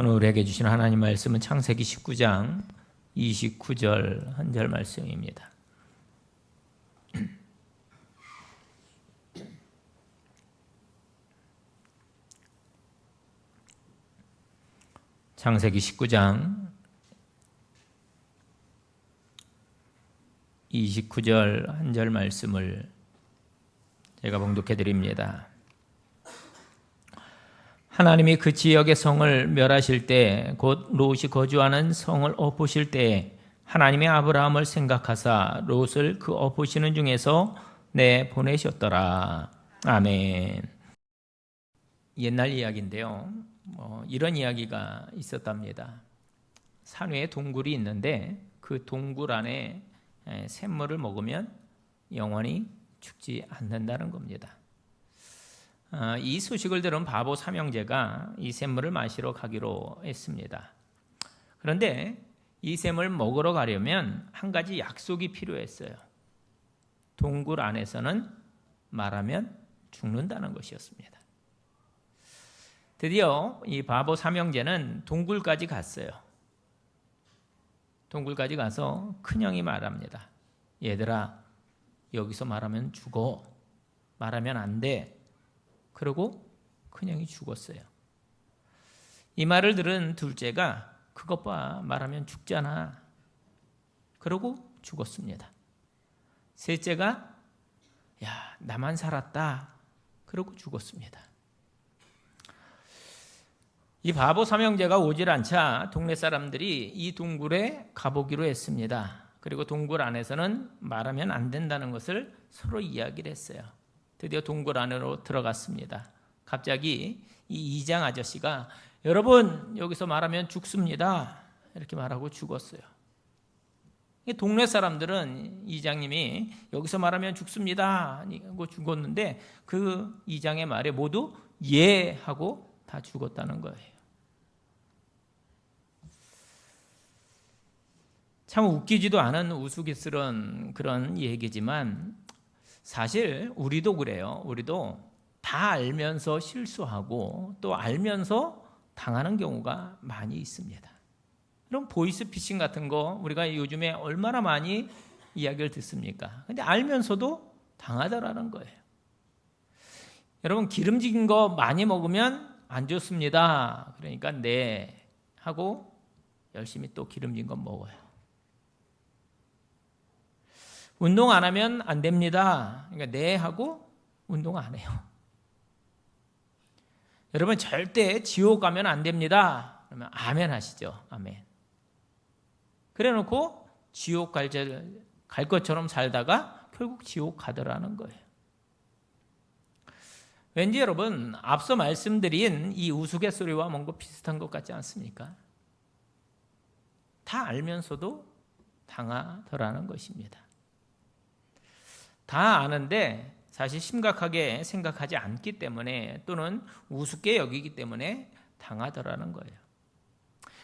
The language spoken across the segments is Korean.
오늘 우리에게 주신 하나님 말씀은 창세기 19장 29절 한 절 말씀입니다. 창세기 19장 29절 한 절 말씀을 제가 봉독해 드립니다. 하나님이 그 지역의 성을 멸하실 때, 곧 롯이 거주하는 성을 엎으실 때에 하나님이 아브라함을 생각하사 롯을 그 엎으시는 중에서 내보내셨더라. 아멘. 옛날 이야기인데요. 이런 이야기가 있었답니다. 산 위에 동굴이 있는데 그 동굴 안에 샘물을 먹으면 영원히 죽지 않는다는 겁니다. 이 소식을 들은 바보 삼형제가 이 샘물을 마시러 가기로 했습니다. 그런데 이 샘을 먹으러 가려면 한 가지 약속이 필요했어요. 동굴 안에서는 말하면 죽는다는 것이었습니다. 드디어 이 바보 삼형제는 동굴까지 갔어요. 동굴까지 가서 큰형이 말합니다. 얘들아, 여기서 말하면 죽어. 말하면 안 돼. 그러고 큰형이 죽었어요. 이 말을 들은 둘째가 그것 봐, 말하면 죽잖아. 그러고 죽었습니다. 셋째가 야, 나만 살았다. 그러고 죽었습니다. 이 바보 삼형제가 오질 않자 동네 사람들이 이 동굴에 가보기로 했습니다. 그리고 동굴 안에서는 말하면 안 된다는 것을 서로 이야기를 했어요. 드디어 동굴 안으로 들어갔습니다. 갑자기 이 이장 아저씨가 여러분 여기서 말하면 죽습니다. 이렇게 말하고 죽었어요. 동네 사람들은 이장님이 여기서 말하면 죽습니다 하고 죽었는데 그 이장의 말에 모두 예 하고 다 죽었다는 거예요. 참 웃기지도 않은 우스갯스러운 그런 얘기지만 사실 우리도 그래요. 우리도 다 알면서 실수하고 또 알면서 당하는 경우가 많이 있습니다. 그럼 보이스피싱 같은 거 우리가 요즘에 얼마나 많이 이야기를 듣습니까? 근데 알면서도 당하더라는 거예요. 여러분 기름진 거 많이 먹으면 안 좋습니다. 그러니까 네 하고 열심히 또 기름진 거 먹어요. 운동 안 하면 안 됩니다. 그러니까 네 하고 운동 안 해요. 여러분 절대 지옥 가면 안 됩니다. 그러면 아멘 하시죠. 아멘. 그래 놓고 지옥 갈 것처럼 살다가 결국 지옥 가더라는 거예요. 왠지 여러분 앞서 말씀드린 이 우스갯소리와 뭔가 비슷한 것 같지 않습니까? 다 알면서도 당하더라는 것입니다. 다 아는데 사실 심각하게 생각하지 않기 때문에 또는 우습게 여기기 때문에 당하더라는 거예요.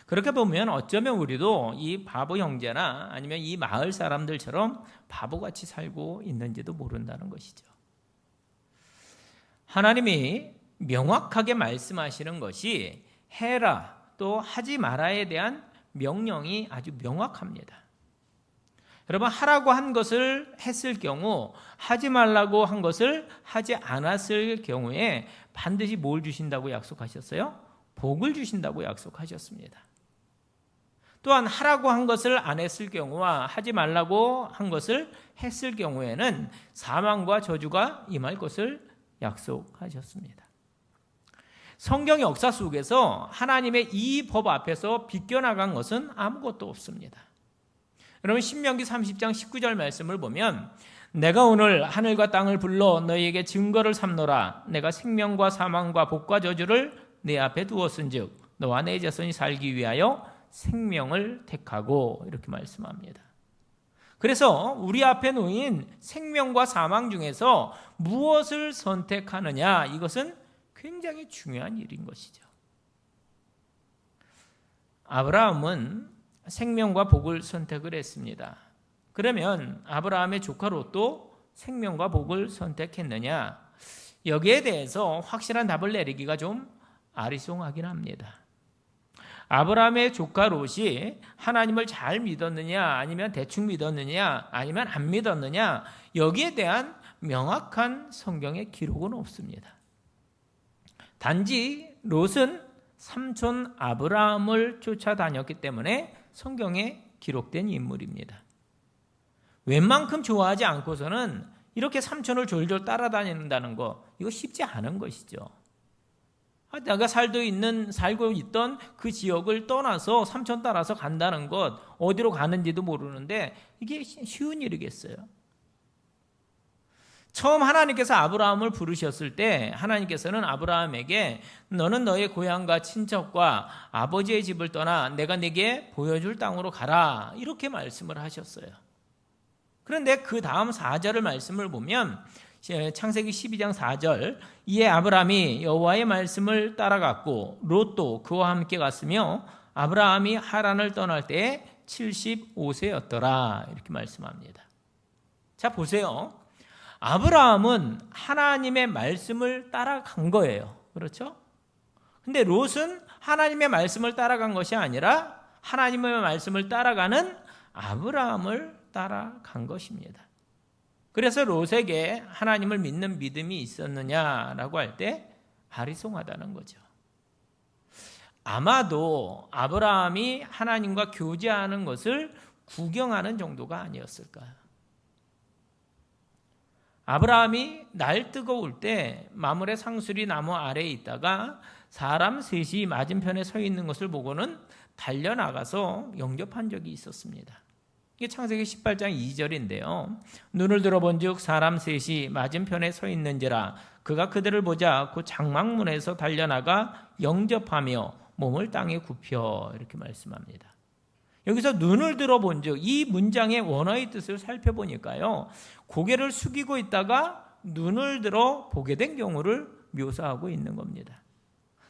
그렇게 보면 어쩌면 우리도 이 바보 형제나 아니면 이 마을 사람들처럼 바보같이 살고 있는지도 모른다는 것이죠. 하나님이 명확하게 말씀하시는 것이 해라 또 하지 마라에 대한 명령이 아주 명확합니다. 여러분 하라고 한 것을 했을 경우 하지 말라고 한 것을 하지 않았을 경우에 반드시 뭘 주신다고 약속하셨어요? 복을 주신다고 약속하셨습니다. 또한 하라고 한 것을 안 했을 경우와 하지 말라고 한 것을 했을 경우에는 사망과 저주가 임할 것을 약속하셨습니다. 성경 역사 속에서 하나님의 이 법 앞에서 비껴나간 것은 아무것도 없습니다. 여러분 신명기 30장 19절 말씀을 보면 내가 오늘 하늘과 땅을 불러 너희에게 증거를 삼노라. 내가 생명과 사망과 복과 저주를 내 앞에 두었은즉 너와 내 자손이 살기 위하여 생명을 택하고 이렇게 말씀합니다. 그래서 우리 앞에 놓인 생명과 사망 중에서 무엇을 선택하느냐 이것은 굉장히 중요한 일인 것이죠. 아브라함은 생명과 복을 선택을 했습니다. 그러면 아브라함의 조카 롯도 생명과 복을 선택했느냐? 여기에 대해서 확실한 답을 내리기가 좀 아리송하긴 합니다. 아브라함의 조카 롯이 하나님을 잘 믿었느냐, 아니면 대충 믿었느냐, 아니면 안 믿었느냐, 여기에 대한 명확한 성경의 기록은 없습니다. 단지 롯은 삼촌 아브라함을 쫓아다녔기 때문에 성경에 기록된 인물입니다. 웬만큼 좋아하지 않고서는 이렇게 삼촌을 졸졸 따라다닌다는 거, 이거 쉽지 않은 것이죠. 내가 살고 있던 그 지역을 떠나서 삼촌 따라서 간다는 것, 어디로 가는지도 모르는데 이게 쉬운 일이겠어요? 처음 하나님께서 아브라함을 부르셨을 때 하나님께서는 아브라함에게 너는 너의 고향과 친척과 아버지의 집을 떠나 내가 네게 보여줄 땅으로 가라, 이렇게 말씀을 하셨어요. 그런데 그 다음 4절을 말씀을 보면 창세기 12장 4절, 이에 아브라함이 여호와의 말씀을 따라갔고 롯도 그와 함께 갔으며 아브라함이 하란을 떠날 때에 75세였더라, 이렇게 말씀합니다. 자, 보세요. 아브라함은 하나님의 말씀을 따라간 거예요. 그렇죠? 근데 롯은 하나님의 말씀을 따라간 것이 아니라 하나님의 말씀을 따라가는 아브라함을 따라간 것입니다. 그래서 롯에게 하나님을 믿는 믿음이 있었느냐라고 할 때 아리송하다는 거죠. 아마도 아브라함이 하나님과 교제하는 것을 구경하는 정도가 아니었을까요? 아브라함이 날 뜨거울 때 마므레 상수리 나무 아래에 있다가 사람 셋이 맞은편에 서 있는 것을 보고는 달려나가서 영접한 적이 있었습니다. 이게 창세기 18장 2절인데요. 눈을 들어본 즉 사람 셋이 맞은편에 서 있는지라 그가 그들을 보자 그 장막문에서 달려나가 영접하며 몸을 땅에 굽혀, 이렇게 말씀합니다. 여기서 눈을 들어본 즉, 이 문장의 원어의 뜻을 살펴보니까요, 고개를 숙이고 있다가 눈을 들어 보게 된 경우를 묘사하고 있는 겁니다.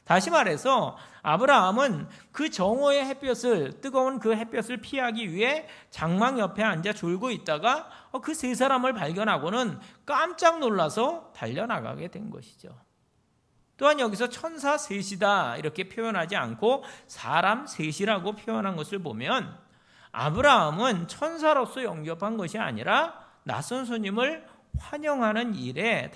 다시 말해서 아브라함은 그 정오의 햇볕을, 뜨거운 그 햇볕을 피하기 위해 장막 옆에 앉아 졸고 있다가 그 세 사람을 발견하고는 깜짝 놀라서 달려나가게 된 것이죠. 또한 여기서 천사 셋이다 이렇게 표현하지 않고 사람 셋이라고 표현한 것을 보면 아브라함은 천사로서 영접한 것이 아니라 낯선 손님을 환영하는 일에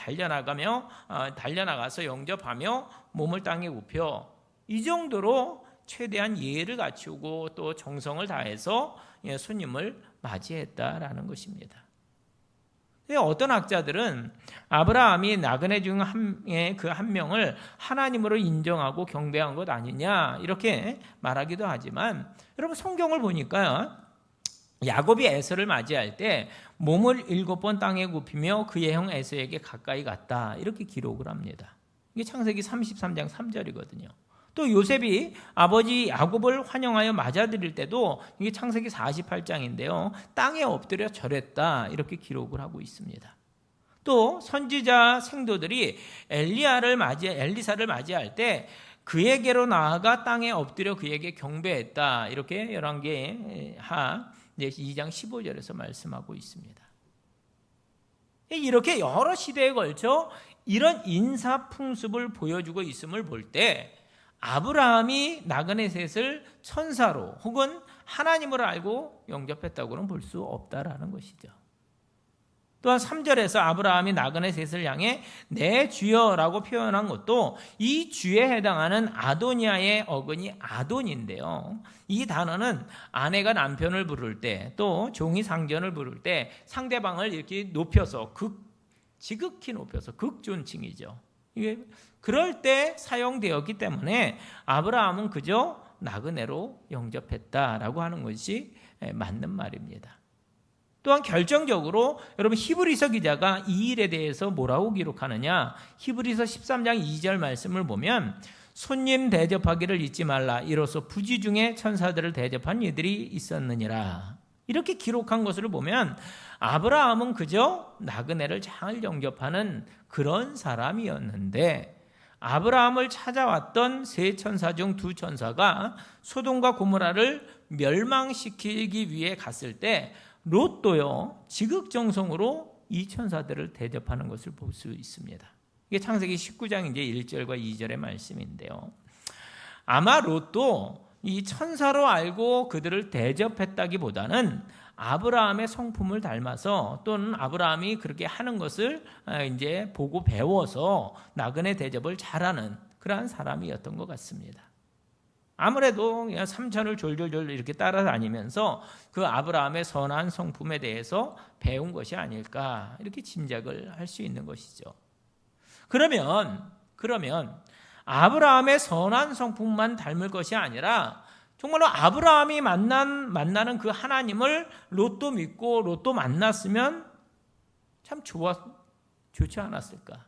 달려나가서 영접하며 몸을 땅에 굽혀, 이 정도로 최대한 예의를 갖추고 또 정성을 다해서 손님을 맞이했다라는 것입니다. 어떤 학자들은 아브라함이 나그네 중 한 명을 하나님으로 인정하고 경배한 것 아니냐 이렇게 말하기도 하지만, 여러분 성경을 보니까요, 야곱이 에서를 맞이할 때 몸을 7번 땅에 굽히며 그의 형 에서에게 가까이 갔다, 이렇게 기록을 합니다. 이게 창세기 33장 3절이거든요. 또 요셉이 아버지 야곱을 환영하여 맞아들일 때도 이게 창세기 48장인데요. 땅에 엎드려 절했다, 이렇게 기록을 하고 있습니다. 또 선지자 생도들이 엘리사를 맞이할 때 그에게로 나아가 땅에 엎드려 그에게 경배했다, 이렇게 열왕기하 2장 15절에서 말씀하고 있습니다. 이렇게 여러 시대에 걸쳐 이런 인사 풍습을 보여주고 있음을 볼 때 아브라함이 나그네 셋을 천사로 혹은 하나님으로 알고 영접했다고는 볼 수 없다라는 것이죠. 또한 3절에서 아브라함이 나그네 셋을 향해 내 주여라고 표현한 것도 이 주에 해당하는 아도니아의 어근이 아돈인데요. 이 단어는 아내가 남편을 부를 때, 또 종이 상전을 부를 때 상대방을 이렇게 높여서 지극히 높여서 극존칭이죠. 이게 그럴 때 사용되었기 때문에 아브라함은 그저 나그네로 영접했다라고 하는 것이 맞는 말입니다. 또한 결정적으로 여러분 히브리서 기자가 이 일에 대해서 뭐라고 기록하느냐, 히브리서 13장 2절 말씀을 보면 손님 대접하기를 잊지 말라, 이로써 부지 중에 천사들을 대접한 이들이 있었느니라, 이렇게 기록한 것을 보면 아브라함은 그저 나그네를 잘 영접하는 그런 사람이었는데, 아브라함을 찾아왔던 세 천사 중 두 천사가 소돔과 고모라를 멸망시키기 위해 갔을 때 롯도요 지극정성으로 이 천사들을 대접하는 것을 볼 수 있습니다. 이게 창세기 19장 이제 1절과 2절의 말씀인데요. 아마 롯도 이 천사로 알고 그들을 대접했다기보다는 아브라함의 성품을 닮아서 또는 아브라함이 그렇게 하는 것을 이제 보고 배워서 나그네 대접을 잘하는 그러한 사람이었던 것 같습니다. 아무래도 그냥 삼천을 졸졸졸 이렇게 따라다니면서 그 아브라함의 선한 성품에 대해서 배운 것이 아닐까 이렇게 짐작을 할 수 있는 것이죠. 그러면 아브라함의 선한 성품만 닮을 것이 아니라 정말로 아브라함이 만나는 그 하나님을 롯도 믿고 롯도 만났으면 참 좋지 않았을까.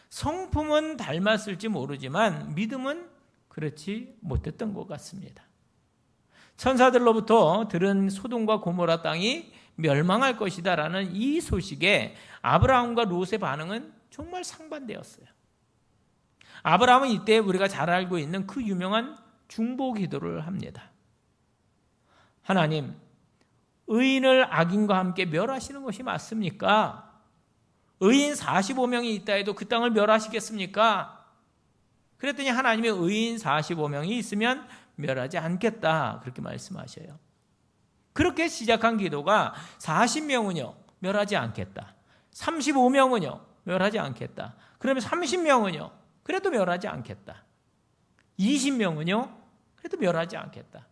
성품은 닮았을지 모르지만 믿음은 그렇지 못했던 것 같습니다. 천사들로부터 들은 소돔과 고모라 땅이 멸망할 것이다라는 이 소식에 아브라함과 롯의 반응은 정말 상반되었어요. 아브라함은 이때 우리가 잘 알고 있는 그 유명한 중보 기도를 합니다. 하나님, 의인을 악인과 함께 멸하시는 것이 맞습니까? 의인 45명이 있다 해도 그 땅을 멸하시겠습니까? 그랬더니 하나님의 의인 45명이 있으면 멸하지 않겠다 그렇게 말씀하셔요. 그렇게 시작한 기도가 40명은요 멸하지 않겠다, 35명은요 멸하지 않겠다, 그러면 30명은요 그래도 멸하지 않겠다, 20명은요 그래도 멸하지 않겠다,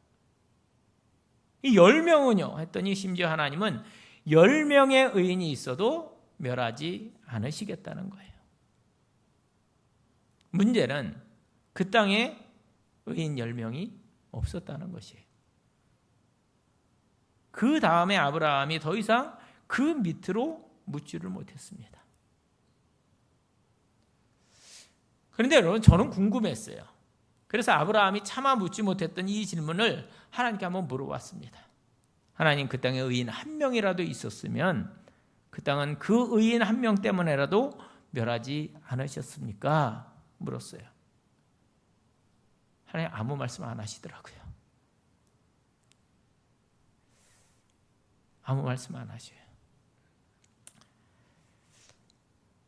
이 10명은요 했더니 심지어 하나님은 10명의 의인이 있어도 멸하지 않으시겠다는 거예요. 문제는 그 땅에 의인 10명이 없었다는 것이에요. 그 다음에 아브라함이 더 이상 그 밑으로 묻지를 못했습니다. 그런데 여러분, 저는 궁금했어요. 그래서 아브라함이 차마 묻지 못했던 이 질문을 하나님께 한번 물어봤습니다. 하나님, 그 땅에 의인 한 명이라도 있었으면 그 땅은 그 의인 한 명 때문에라도 멸하지 않으셨습니까? 물었어요. 하나님 아무 말씀 안 하시더라고요. 아무 말씀 안 하셔요.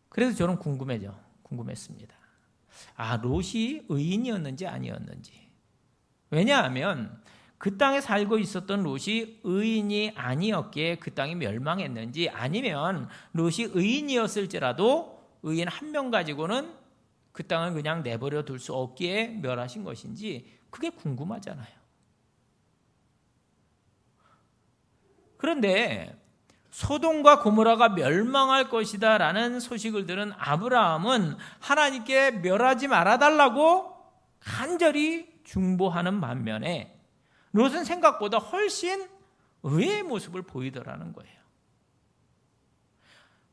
그래서 저는 궁금했습니다. 롯이 의인이었는지 아니었는지. 왜냐하면 그 땅에 살고 있었던 롯이 의인이 아니었기에 그 땅이 멸망했는지, 아니면 롯이 의인이었을지라도 의인 한 명 가지고는 그 땅을 그냥 내버려 둘 수 없기에 멸하신 것인지, 그게 궁금하잖아요. 그런데 소돔과 고모라가 멸망할 것이다 라는 소식을 들은 아브라함은 하나님께 멸하지 말아달라고 간절히 중보하는 반면에 롯은 생각보다 훨씬 의외의 모습을 보이더라는 거예요.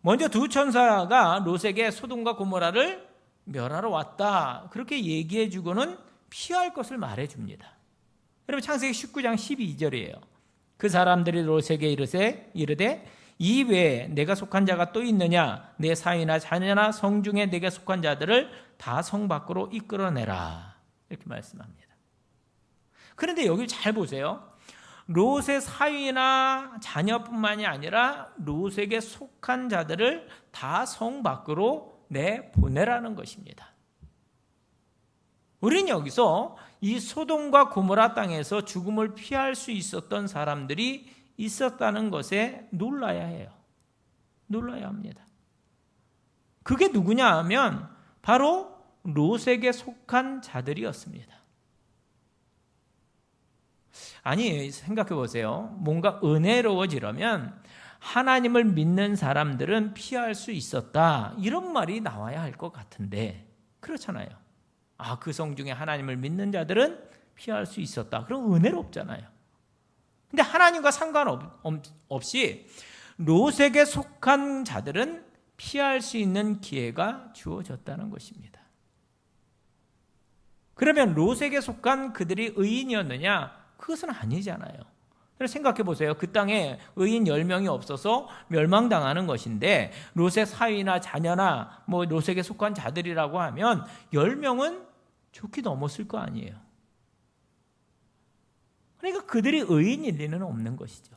먼저 두 천사가 롯에게 소돔과 고모라를 멸하러 왔다 그렇게 얘기해 주고는 피할 것을 말해 줍니다. 여러분, 창세기 19장 12절이에요. 그 사람들이 롯에게 이르되 이 외에 내가 속한 자가 또 있느냐? 내 사위나 자녀나 성중에 내게 속한 자들을 다 성 밖으로 이끌어내라. 이렇게 말씀합니다. 그런데 여기 잘 보세요. 롯의 사위나 자녀뿐만이 아니라 롯에게 속한 자들을 다 성 밖으로 내보내라는 것입니다. 우리는 여기서 이 소돔과 고모라 땅에서 죽음을 피할 수 있었던 사람들이 있었다는 것에 놀라야 해요. 놀라야 합니다. 그게 누구냐 하면 바로 롯에게 속한 자들이었습니다. 아니, 생각해 보세요. 뭔가 은혜로워지려면 하나님을 믿는 사람들은 피할 수 있었다, 이런 말이 나와야 할 것 같은데 그렇잖아요. 그 성 중에 하나님을 믿는 자들은 피할 수 있었다. 그럼 은혜롭잖아요. 근데 하나님과 상관없이 롯에게 속한 자들은 피할 수 있는 기회가 주어졌다는 것입니다. 그러면 롯에게 속한 그들이 의인이었느냐? 그것은 아니잖아요. 그래서 생각해 보세요. 그 땅에 의인 10명이 없어서 멸망당하는 것인데 롯의 사위나 자녀나 롯에게 속한 자들이라고 하면 10명은 좋게 넘었을 거 아니에요. 그러니까 그들이 의인일 리는 없는 것이죠.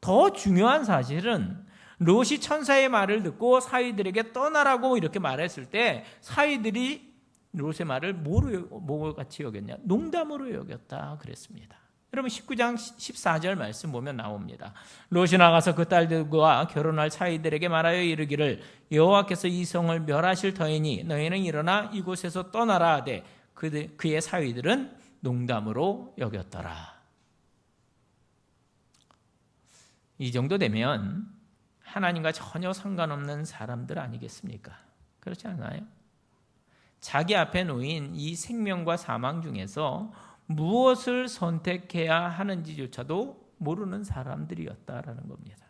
더 중요한 사실은 롯이 천사의 말을 듣고 사위들에게 떠나라고 이렇게 말했을 때 사위들이 롯의 말을 뭐로 같이 여겼냐? 농담으로 여겼다 그랬습니다. 여러분 19장 14절 말씀 보면 나옵니다. 롯이 나가서 그 딸들과 결혼할 사이들에게 말하여 이르기를 여호와께서 이 성을 멸하실 터이니 너희는 일어나 이곳에서 떠나라 하되 그의 사위들은 농담으로 여겼더라. 이 정도 되면 하나님과 전혀 상관없는 사람들 아니겠습니까? 그렇지 않나요? 자기 앞에 놓인 이 생명과 사망 중에서 무엇을 선택해야 하는지조차도 모르는 사람들이었다라는 겁니다.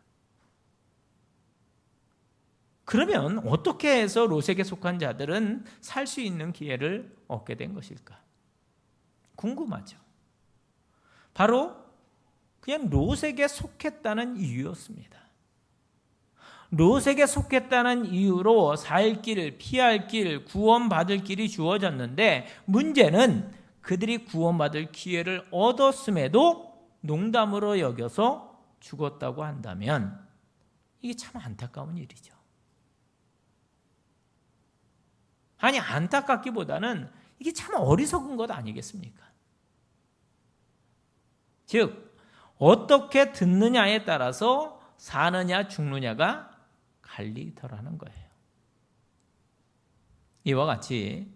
그러면 어떻게 해서 롯에게 속한 자들은 살 수 있는 기회를 얻게 된 것일까? 궁금하죠. 바로 그냥 롯에게 속했다는 이유였습니다. 롯에게 속했다는 이유로 살 길, 피할 길, 구원받을 길이 주어졌는데 문제는 그들이 구원받을 기회를 얻었음에도 농담으로 여겨서 죽었다고 한다면 이게 참 안타까운 일이죠. 아니 안타깝기보다는 이게 참 어리석은 것 아니겠습니까? 즉 어떻게 듣느냐에 따라서 사느냐 죽느냐가 갈리더라는 거예요. 이와 같이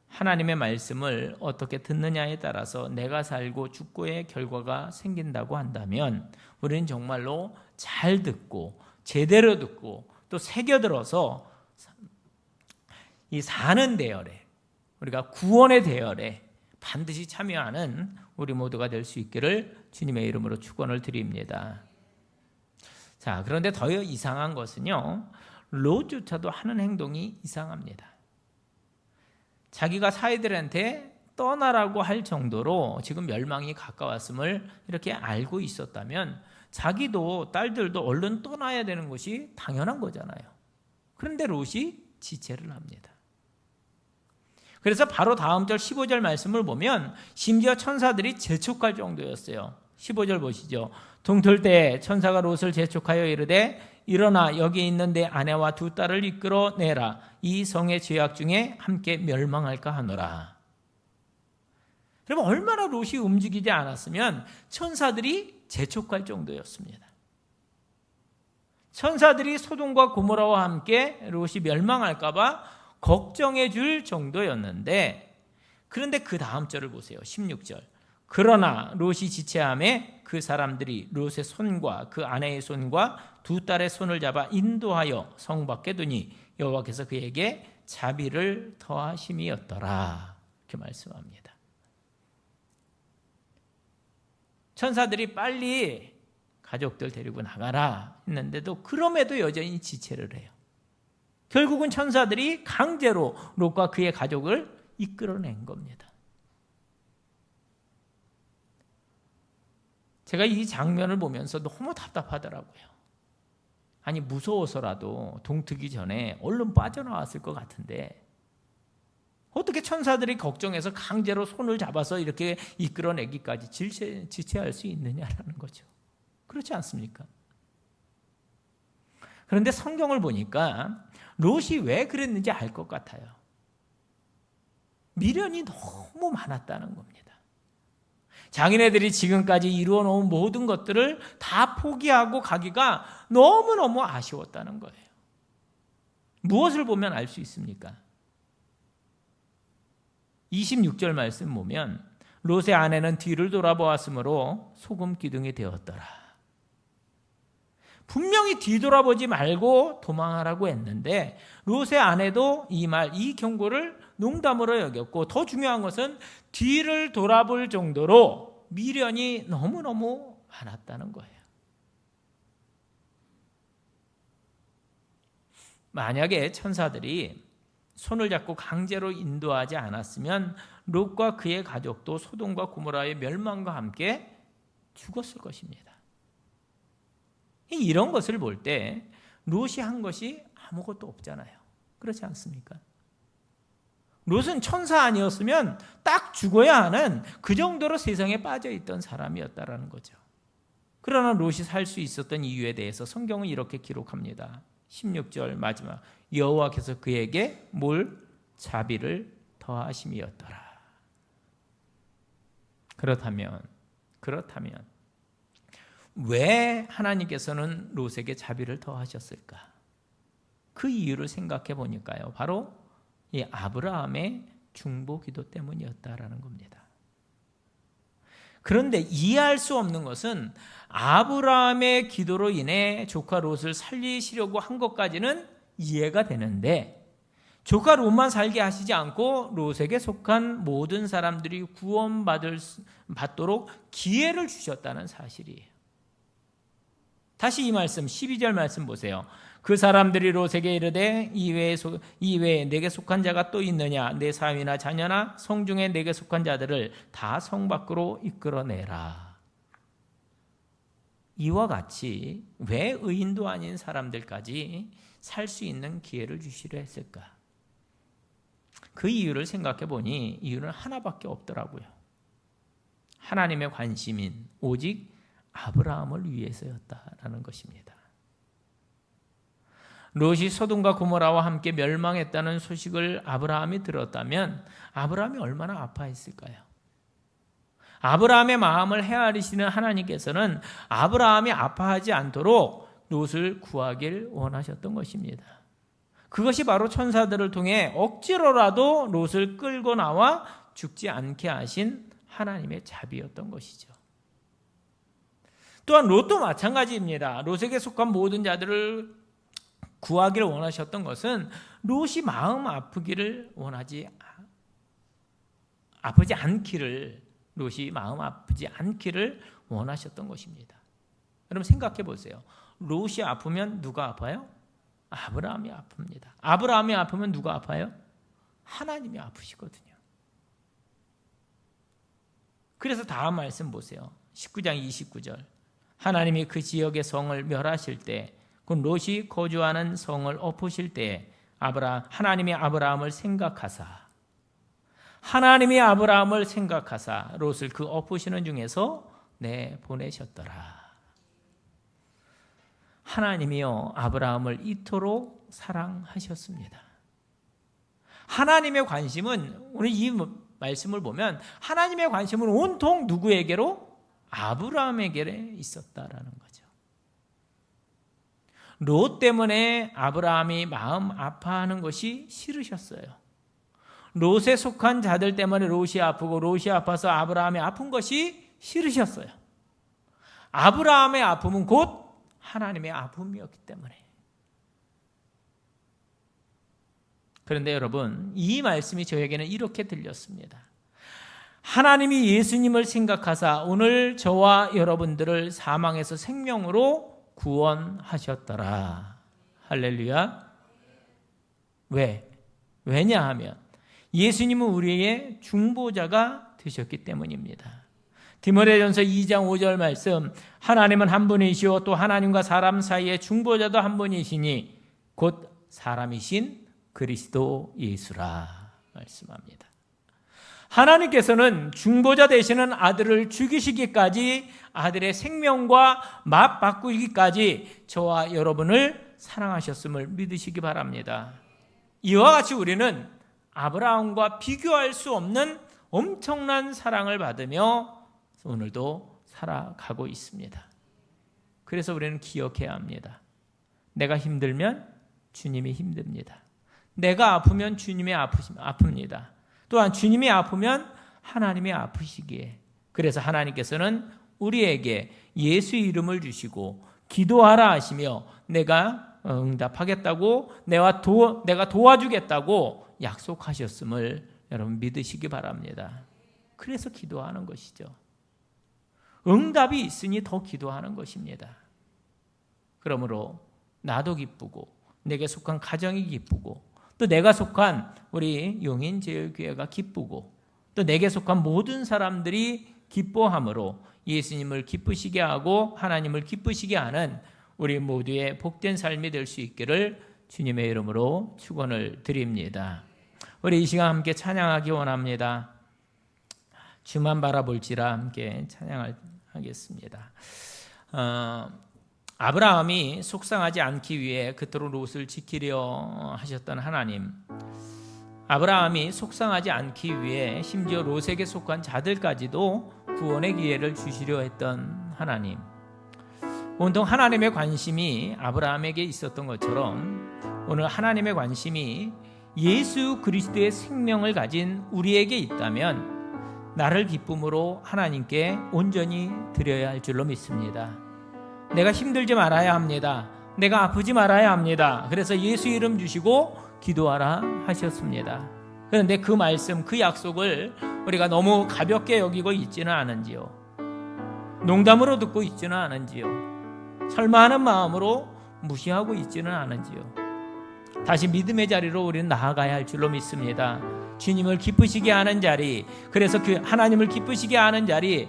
하나님의 말씀을 어떻게 듣느냐에 따라서 내가 살고 죽고의 결과가 생긴다고 한다면 우리는 정말로 잘 듣고 제대로 듣고 또 새겨들어서 이 사는 대열에 우리가 구원의 대열에 반드시 참여하는 우리 모두가 될 수 있기를 주님의 이름으로 축원을 드립니다. 자, 그런데 더 이상한 것은요, 롯조차도 하는 행동이 이상합니다. 자기가 사이들한테 떠나라고 할 정도로 지금 멸망이 가까웠음을 이렇게 알고 있었다면 자기도 딸들도 얼른 떠나야 되는 것이 당연한 거잖아요. 그런데 롯이 지체를 합니다. 그래서 바로 다음 절 15절 말씀을 보면 심지어 천사들이 재촉할 정도였어요. 15절 보시죠. 동틀 때 천사가 롯을 재촉하여 이르되 일어나 여기 있는 내 아내와 두 딸을 이끌어내라. 이 성의 죄악 중에 함께 멸망할까 하노라. 그럼 얼마나 롯이 움직이지 않았으면 천사들이 재촉할 정도였습니다. 천사들이 소돔과 고모라와 함께 롯이 멸망할까 봐 걱정해 줄 정도였는데 그런데 그 다음 절을 보세요. 16절. 그러나 롯이 지체함에 그 사람들이 롯의 손과 그 아내의 손과 두 딸의 손을 잡아 인도하여 성 밖에 두니 여호와께서 그에게 자비를 더하심이었더라. 이렇게 말씀합니다. 천사들이 빨리 가족들 데리고 나가라 했는데도 그럼에도 여전히 지체를 해요. 결국은 천사들이 강제로 롯과 그의 가족을 이끌어낸 겁니다. 제가 이 장면을 보면서 너무 답답하더라고요. 아니 무서워서라도 동트기 전에 얼른 빠져나왔을 것 같은데 어떻게 천사들이 걱정해서 강제로 손을 잡아서 이렇게 이끌어내기까지 지체할 수 있느냐라는 거죠. 그렇지 않습니까? 그런데 성경을 보니까 롯이 왜 그랬는지 알 것 같아요. 미련이 너무 많았다는 겁니다. 자기네들이 지금까지 이루어 놓은 모든 것들을 다 포기하고 가기가 너무너무 아쉬웠다는 거예요. 무엇을 보면 알 수 있습니까? 26절 말씀 보면 롯의 아내는 뒤를 돌아보았으므로 소금 기둥이 되었더라. 분명히 뒤돌아보지 말고 도망하라고 했는데 롯의 아내도 이 경고를 농담으로 여겼고 더 중요한 것은 뒤를 돌아볼 정도로 미련이 너무너무 많았다는 거예요. 만약에 천사들이 손을 잡고 강제로 인도하지 않았으면 롯과 그의 가족도 소돔과 고모라의 멸망과 함께 죽었을 것입니다. 이런 것을 볼 때 롯이 한 것이 아무것도 없잖아요. 그렇지 않습니까? 롯은 천사 아니었으면 딱 죽어야 하는 그 정도로 세상에 빠져있던 사람이었다라는 거죠. 그러나 롯이 살 수 있었던 이유에 대해서 성경은 이렇게 기록합니다. 16절 마지막 여호와께서 그에게 뭘 자비를 더하심이었더라. 그렇다면 왜 하나님께서는 롯에게 자비를 더하셨을까? 그 이유를 생각해 보니까요, 바로 이 아브라함의 중보 기도 때문이었다라는 겁니다. 그런데 이해할 수 없는 것은 아브라함의 기도로 인해 조카 롯을 살리시려고 한 것까지는 이해가 되는데, 조카 롯만 살게 하시지 않고 롯에게 속한 모든 사람들이 구원받도록 기회를 주셨다는 사실이에요. 다시 이 말씀 12절 말씀 보세요. 그 사람들이 롯에게 이르되 이외에 내게 속한 자가 또 있느냐? 내 사위나 자녀나 성중에 내게 속한 자들을 다 성 밖으로 이끌어내라. 이와 같이 왜 의인도 아닌 사람들까지 살 수 있는 기회를 주시려 했을까? 그 이유를 생각해 보니 이유는 하나밖에 없더라고요. 하나님의 관심인 오직 아브라함을 위해서였다라는 것입니다. 롯이 소돔과 고모라와 함께 멸망했다는 소식을 아브라함이 들었다면 아브라함이 얼마나 아파했을까요? 아브라함의 마음을 헤아리시는 하나님께서는 아브라함이 아파하지 않도록 롯을 구하길 원하셨던 것입니다. 그것이 바로 천사들을 통해 억지로라도 롯을 끌고 나와 죽지 않게 하신 하나님의 자비였던 것이죠. 또한 롯도 마찬가지입니다. 롯에게 속한 모든 자들을 구하기를 원하셨던 것은 롯이 마음 아프지 않기를 원하셨던 것입니다. 여러분 생각해 보세요. 롯이 아프면 누가 아파요? 아브라함이 아픕니다. 아브라함이 아프면 누가 아파요? 하나님이 아프시거든요. 그래서 다음 말씀 보세요. 19장 29절. 하나님이 그 지역의 성을 멸하실 때, 그 롯이 거주하는 성을 엎으실 때 하나님이 아브라함을 생각하사 롯을 그 엎으시는 중에서 내보내셨더라. 하나님이요 아브라함을 이토록 사랑하셨습니다. 하나님의 관심은, 오늘 이 말씀을 보면 하나님의 관심은 온통 누구에게로? 아브라함에게 있었다라는 거죠. 롯 때문에 아브라함이 마음 아파하는 것이 싫으셨어요. 롯에 속한 자들 때문에 롯이 아프고 롯이 아파서 아브라함이 아픈 것이 싫으셨어요. 아브라함의 아픔은 곧 하나님의 아픔이었기 때문에. 그런데 여러분, 이 말씀이 저에게는 이렇게 들렸습니다. 하나님이 예수님을 생각하사 오늘 저와 여러분들을 사망에서 생명으로 구원하셨더라. 할렐루야. 왜냐하면 예수님은 우리의 중보자가 되셨기 때문입니다. 디모데전서 2장 5절 말씀, 하나님은 한 분이시오 또 하나님과 사람 사이의 중보자도 한 분이시니 곧 사람이신 그리스도 예수라 말씀합니다. 하나님께서는 중보자 되시는 아들을 죽이시기까지, 아들의 생명과 맞바꾸기까지 저와 여러분을 사랑하셨음을 믿으시기 바랍니다. 이와 같이 우리는 아브라함과 비교할 수 없는 엄청난 사랑을 받으며 오늘도 살아가고 있습니다. 그래서 우리는 기억해야 합니다. 내가 힘들면 주님이 힘듭니다. 내가 아프면 주님이 아픕니다. 또한 주님이 아프면 하나님이 아프시기에, 그래서 하나님께서는 우리에게 예수 이름을 주시고 기도하라 하시며 내가 응답하겠다고, 내가 도와주겠다고 약속하셨음을 여러분 믿으시기 바랍니다. 그래서 기도하는 것이죠. 응답이 있으니 더 기도하는 것입니다. 그러므로 나도 기쁘고 내게 속한 가정이 기쁘고 또 내가 속한 우리 용인제일교회가 기쁘고 또 내게 속한 모든 사람들이 기뻐함으로 예수님을 기쁘시게 하고 하나님을 기쁘시게 하는 우리 모두의 복된 삶이 될 수 있기를 주님의 이름으로 축원을 드립니다. 우리 이 시간 함께 찬양하기 원합니다. 주만 바라볼지라 함께 찬양하겠습니다. 아브라함이 속상하지 않기 위해 그토록 롯을 지키려 하셨던 하나님, 아브라함이 속상하지 않기 위해 심지어 롯에게 속한 자들까지도 구원의 기회를 주시려 했던 하나님. 온통 하나님의 관심이 아브라함에게 있었던 것처럼 오늘 하나님의 관심이 예수 그리스도의 생명을 가진 우리에게 있다면 나를 기쁨으로 하나님께 온전히 드려야 할 줄로 믿습니다. 내가 힘들지 말아야 합니다. 내가 아프지 말아야 합니다. 그래서 예수 이름 주시고 기도하라 하셨습니다. 그런데 그 말씀, 그 약속을 우리가 너무 가볍게 여기고 있지는 않은지요? 농담으로 듣고 있지는 않은지요? 설마 하는 마음으로 무시하고 있지는 않은지요? 다시 믿음의 자리로 우리는 나아가야 할 줄로 믿습니다. 주님을 기쁘시게 하는 자리, 그래서 그 하나님을 기쁘시게 하는 자리,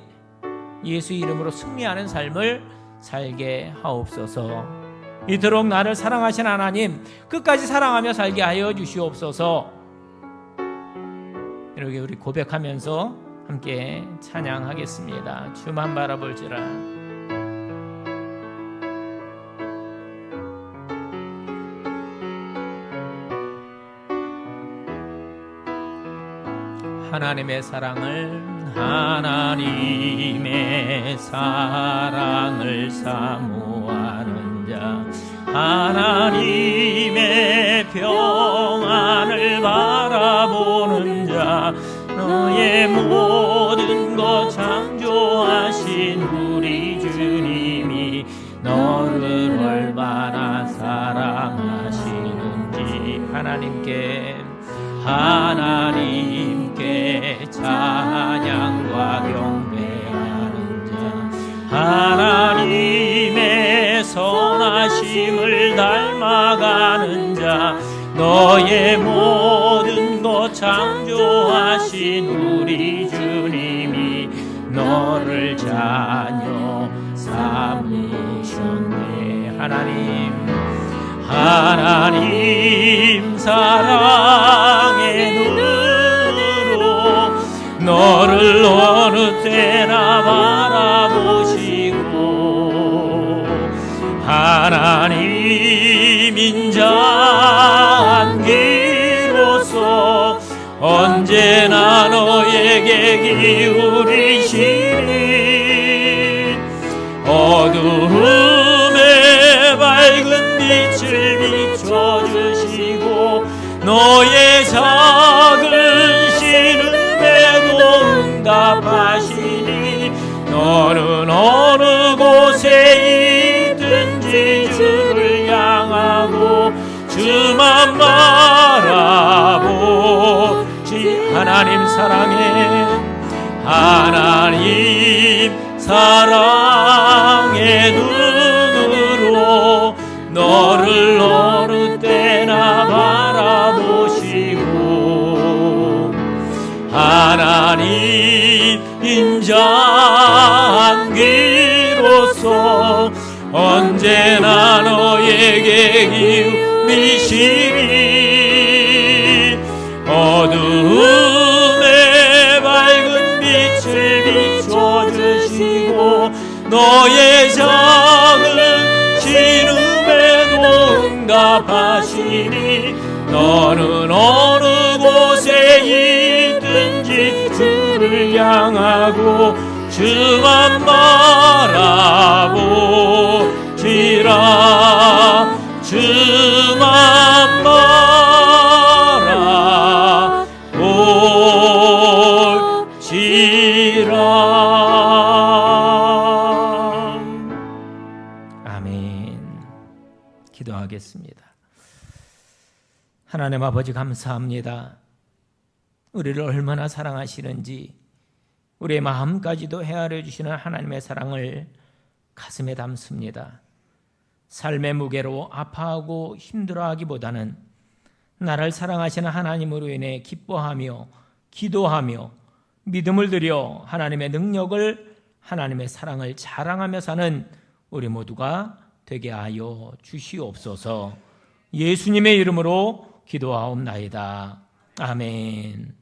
예수 이름으로 승리하는 삶을 살게 하옵소서. 이토록 나를 사랑하신 하나님, 끝까지 사랑하며 살게 하여 주시옵소서. 이렇게 우리 고백하면서 함께 찬양하겠습니다. 주만 바라볼지라. 하나님의 사랑을 사모하는 자, 하나님의 평안을 바라보는 자, 너의 모든 것 창조하신 우리 주님이 너를 얼마나 사랑하시는지 하나님께 찬양과 경배하는 자, 하나님의 선하심을 닮아가는 자, 너의 모든 것 창조하신 우리 주님이 너를 자녀 삼으셨네. 하나님 사랑의 눈으로 너를 어느 때나 바라보시고, 하나님 인자한 귀로서 언제나 너에게 기울이시니, 어두움에 밝은 빛을 비춰주시고 너의 작은 신음에도 응답하시니, 너는 어느 곳에 있든지 주를 향하고 주만 바라보지. 하나님 사랑의 눈으로 너를 어느 때나 바라보시고, 하나님 인자한 귀로서 언제나 너에게 기울이시니, 어두움에 밝은 빛을 비춰주시고 너의 작은 신음에도 응답하시니, 너는 어느 곳에 있든지 주를 향하고 주만 바라보지라. 주만 바라볼지라. 아멘. 기도하겠습니다. 하나님 아버지, 감사합니다. 우리를 얼마나 사랑하시는지 우리의 마음까지도 헤아려 주시는 하나님의 사랑을 가슴에 담습니다. 삶의 무게로 아파하고 힘들어하기보다는 나를 사랑하시는 하나님으로 인해 기뻐하며 기도하며 믿음을 들여 하나님의 능력을, 하나님의 사랑을 자랑하며 사는 우리 모두가 되게 하여 주시옵소서. 예수님의 이름으로 기도하옵나이다. 아멘.